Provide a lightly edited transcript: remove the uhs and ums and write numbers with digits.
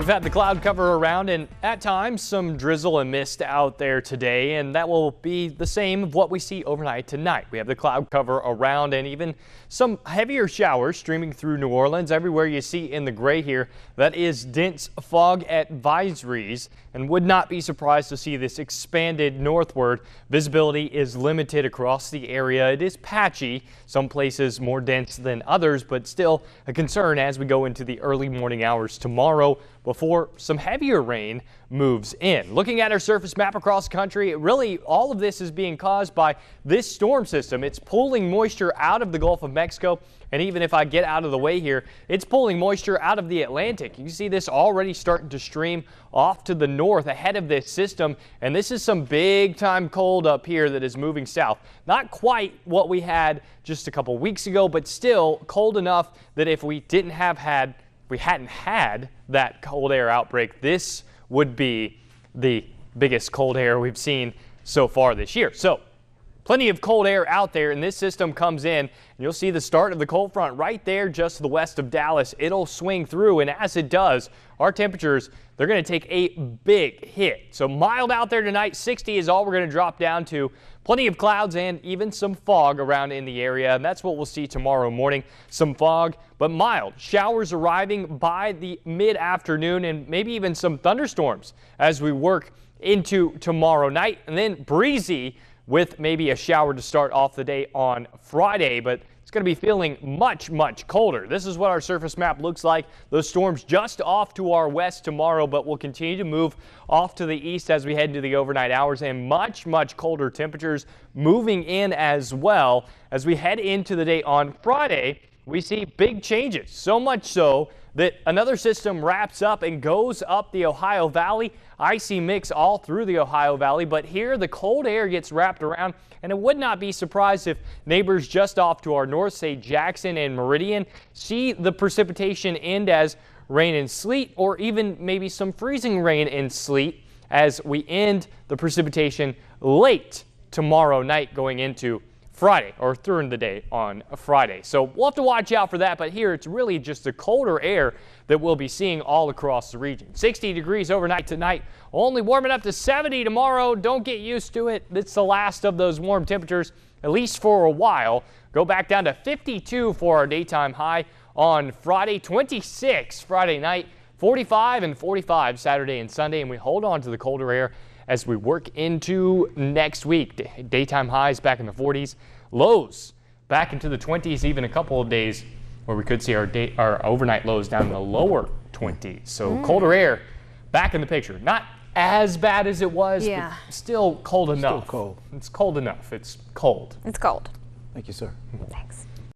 We've had the cloud cover around and at times some drizzle and mist out there today, and that will be the same of what we see overnight tonight. We have the cloud cover around and even some heavier showers streaming through New Orleans. Everywhere you see in the gray here, that is dense fog advisories, and would not be surprised to see this expanded northward. Visibility is limited across the area. It is patchy, some places more dense than others, but still a concern as we go into the early morning hours tomorrow before some heavier rain moves in. Looking at our surface map across the country, really all of this is being caused by this storm system. It's pulling moisture out of the Gulf of Mexico, and even if I get out of the way here, it's pulling moisture out of the Atlantic. You can see this already starting to stream off to the north ahead of this system, and this is some big time cold up here that is moving south. Not quite what we had just a couple weeks ago, but still cold enough that if we hadn't had that cold air outbreak, this would be the biggest cold air we've seen so far this year. So plenty of cold air out there, and this system comes in, and you'll see the start of the cold front right there just to the west of Dallas. It'll swing through, and as it does, our temperatures, they're going to take a big hit. So mild out there tonight. 60 is all we're going to drop down to. Plenty of clouds and even some fog around in the area, and that's what we'll see tomorrow morning. Some fog, but mild. Showers arriving by the mid-afternoon, and maybe even some thunderstorms as we work into tomorrow night, and then breezy with maybe a shower to start off the day on Friday, but it's going to be feeling much, much colder. This is what our surface map looks like. Those storms just off to our west tomorrow, but will continue to move off to the east as we head into the overnight hours, and much, much colder temperatures moving in as well. As we head into the day on Friday, we see big changes, so much so that another system wraps up and goes up the Ohio Valley. Icy mix all through the Ohio Valley, but here the cold air gets wrapped around, and it would not be surprised if neighbors just off to our north, say Jackson and Meridian, see the precipitation end as rain and sleet, or even maybe some freezing rain and sleet as we end the precipitation late tomorrow night going into Friday, or during the day on Friday. So we'll have to watch out for that, but here it's really just the colder air that we'll be seeing all across the region. 60 degrees overnight tonight, only warming up to 70 tomorrow. Don't get used to it. It's the last of those warm temperatures, at least for a while. Go back down to 52 for our daytime high on Friday, 26 Friday night, 45 and 45 Saturday and Sunday, and we hold on to the colder air as we work into next week. Daytime highs back in the 40s, lows back into the 20s, even a couple of days where we could see our overnight lows down in the lower 20s. So colder air back in the picture. Not as bad as it was, but still cold enough. Still cold. It's cold enough. It's cold. It's cold. Thank you, sir. Thanks.